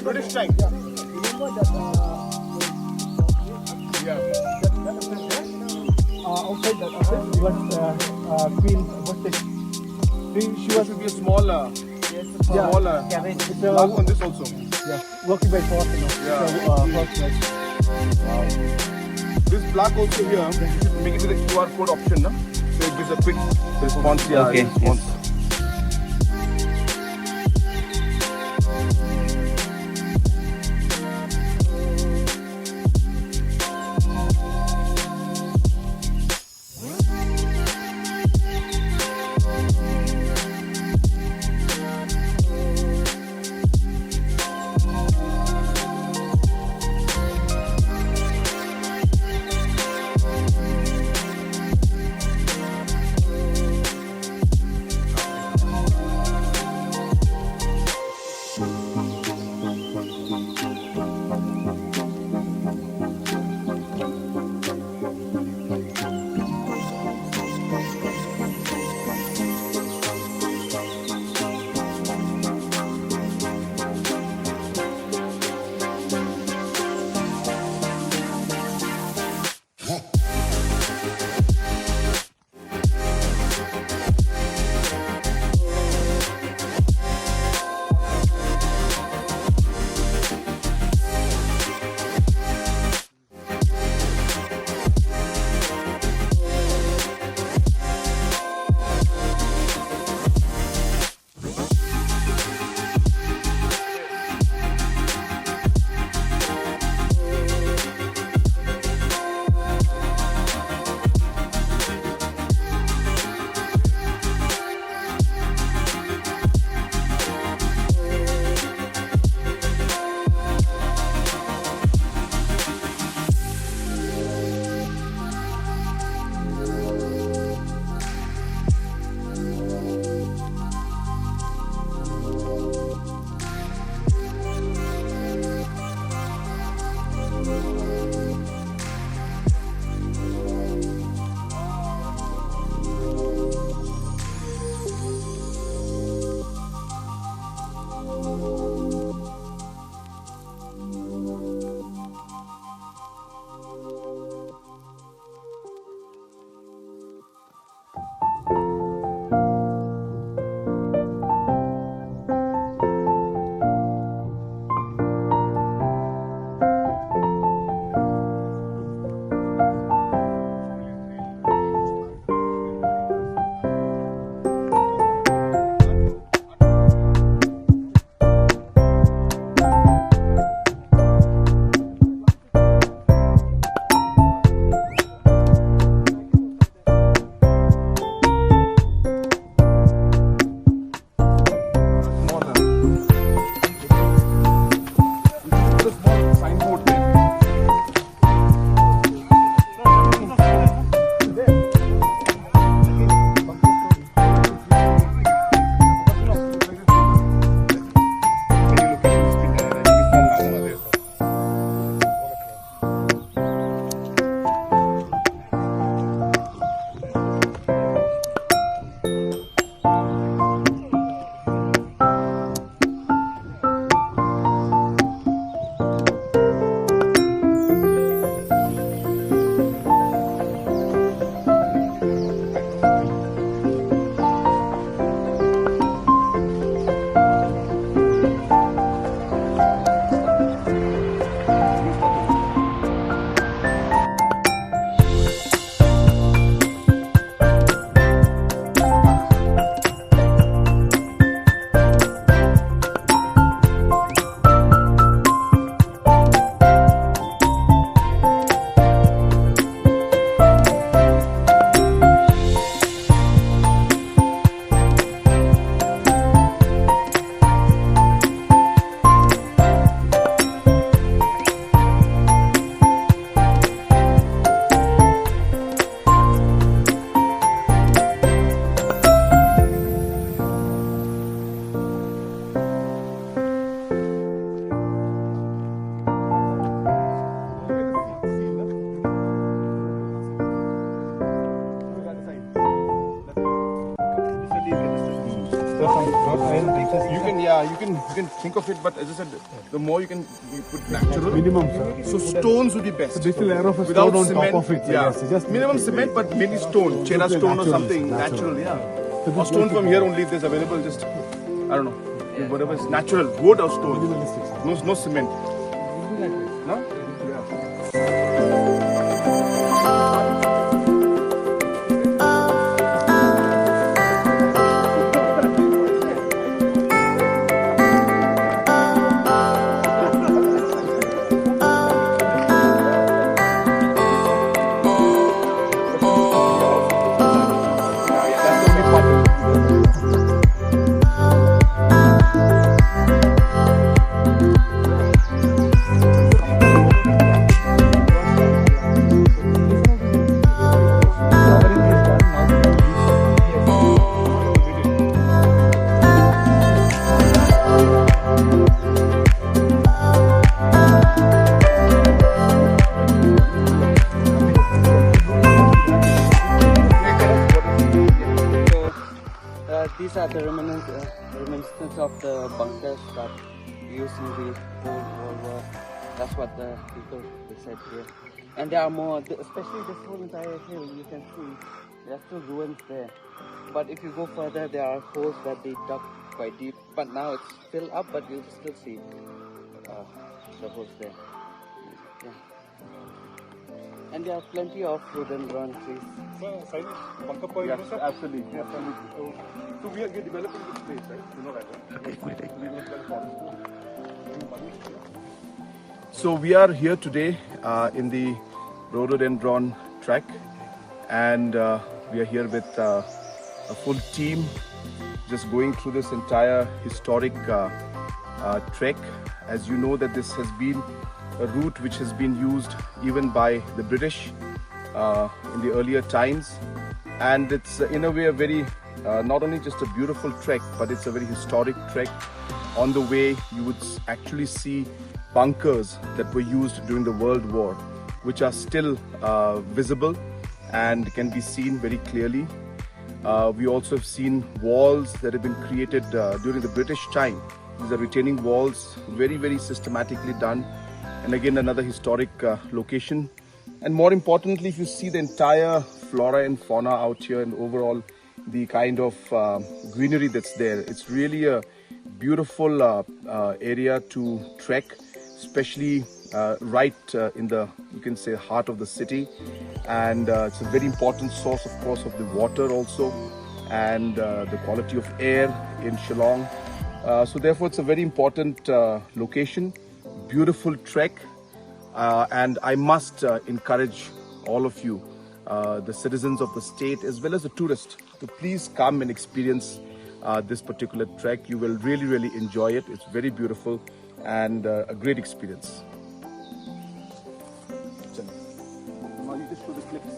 British time. Remember that Yeah. outside that office was Queen. What's it? She There was should be a small, small it's mark on this also. yeah, working by force. Yeah. So, horseback. This plaque also here, you should make it with a QR code option, no? So it gives a quick response. Yeah, Okay, response. You can think of it, but as I said, the more you put natural. Minimum, sir. So stones would be best. So this layer of a Without stone on cement, top of it. yeah. Yes, just Minimum cement, but maybe stone, cheddar stone or something natural, yeah. So Or stone from here only if there's available. Just I don't know, whatever is natural, wood or stone. No cement. No? These are the reminiscence of the bunkers that used in the Old World War. That's what the people they said here. And there are more, especially this whole entire hill. You can see there are still ruins there. But if you go further, there are holes that they dug quite deep. But now it's filled up, but you'll still see the holes there. Yeah. And there are plenty of rhododendron trees. Yes, absolutely. Yes, so we are developing this place, right? You know that, right? So we are here today in the Rhododendron Trek, and we are here with a full team, just going through this entire historic trek. As you know that this has been a route which has been used even by the British in the earlier times, and it's in a way a very not only just a beautiful trek, but it's a very historic trek. On the way you would actually see bunkers that were used during the World War, which are still visible and can be seen very clearly. We also have seen walls that have been created during the British time. These are retaining walls, very, very systematically done. And again, another historic location. And more importantly, if you see the entire flora and fauna out here and overall the kind of greenery that's there, it's really a beautiful area to trek, especially right in the, you can say, heart of the city. And it's a very important source, of course, of the water also, and the quality of air in Shillong. So therefore, it's a very important location, beautiful trek. And I must encourage all of you, the citizens of the state as well as the tourists, to please come and experience this particular trek. You will really, really enjoy it. It's very beautiful and a great experience. Now you just show the clips.